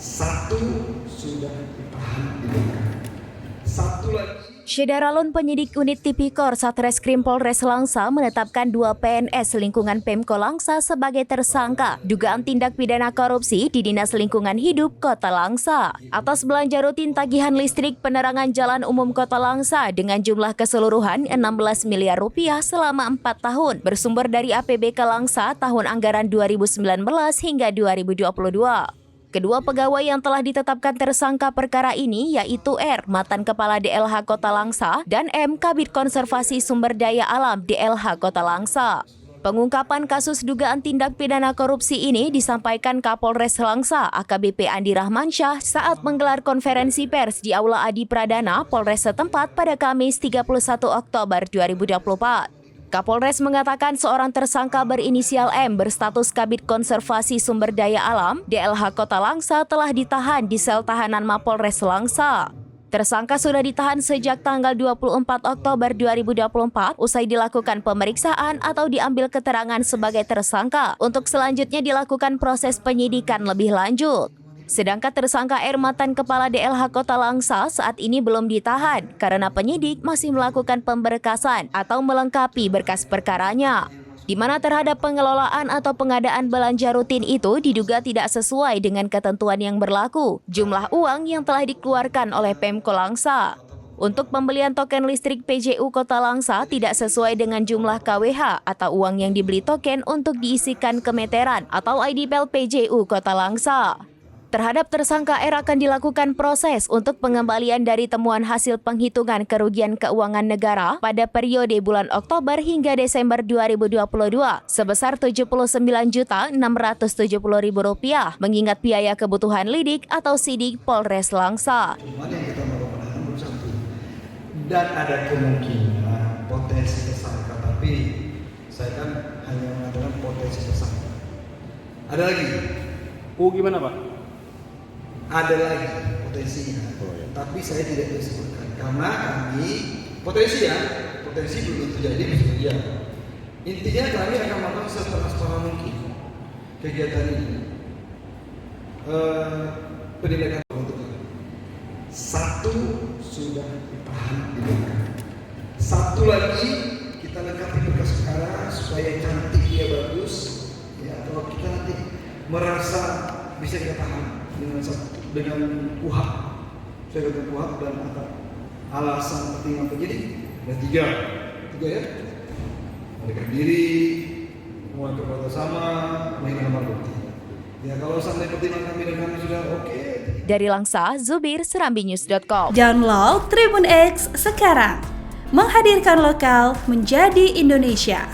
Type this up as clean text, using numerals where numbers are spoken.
Satu sudah ditahan di Bangka. Satu lagi. Syederalun penyidik unit Tipikor Satreskrim Polres Langsa menetapkan 2 PNS lingkungan Pemko Langsa sebagai tersangka dugaan tindak pidana korupsi di Dinas Lingkungan Hidup Kota Langsa atas belanja rutin tagihan listrik penerangan jalan umum Kota Langsa dengan jumlah keseluruhan 16 miliar rupiah selama 4 tahun bersumber dari APBK Langsa tahun anggaran 2019 hingga 2022. Kedua pegawai yang telah ditetapkan tersangka perkara ini yaitu R, mantan Kepala DLH Kota Langsa, dan M, Kabid Konservasi Sumber Daya Alam DLH Kota Langsa. Pengungkapan kasus dugaan tindak pidana korupsi ini disampaikan Kapolres Langsa AKBP Andi Rahmansyah saat menggelar konferensi pers di Aula Adi Pradana Polres setempat pada Kamis 31 Oktober 2024. Kapolres mengatakan seorang tersangka berinisial M berstatus Kabid Konservasi Sumber Daya Alam DLH Kota Langsa telah ditahan di sel tahanan Mapolres Langsa. Tersangka sudah ditahan sejak tanggal 24 Oktober 2024 usai dilakukan pemeriksaan atau diambil keterangan sebagai tersangka untuk selanjutnya dilakukan proses penyidikan lebih lanjut. Sedangkan tersangka R, mantan Kepala DLH Kota Langsa, saat ini belum ditahan karena penyidik masih melakukan pemberkasan atau melengkapi berkas perkaranya, di mana terhadap pengelolaan atau pengadaan belanja rutin itu diduga tidak sesuai dengan ketentuan yang berlaku, jumlah uang yang telah dikeluarkan oleh Pemko Langsa. Untuk pembelian token listrik PJU Kota Langsa tidak sesuai dengan jumlah KWH atau uang yang dibeli token untuk diisikan ke meteran atau IDPL PJU Kota Langsa. Terhadap tersangka R akan dilakukan proses untuk pengembalian dari temuan hasil penghitungan kerugian keuangan negara pada periode bulan Oktober hingga Desember 2022 sebesar Rp79.670.000 mengingat biaya kebutuhan lidik atau sidik Polres Langsa. Dan ada kemungkinan potensi tersangka, tapi saya kan hanya mengatakan potensi tersangka. Ada lagi? Gimana Pak? Ada lagi potensinya, tapi saya tidak bisa sebutkan karena kami potensi belum tentu jadi bisa jadi. Intinya kami akan melakukan setransparan mungkin kegiatan ini. Penindakan untuk satu sudah ditahan di Bangka. Satu lagi kita lengkapi berkas perkara supaya cantik dia bagus. Ya, kalau kita nanti merasa bisa kita tahan dengan kuhab, saya kata kuhab dan alasan pertimbangan penyidik ada tiga ya, melarikan diri, mengulangi perbuatan sama, menghilangkan barang bukti. Ya kalau sampai pertimbangan kami sudah oke. Dari Langsa, Zubir, SerambiNews.com. Download Tribun X sekarang, menghadirkan lokal menjadi Indonesia.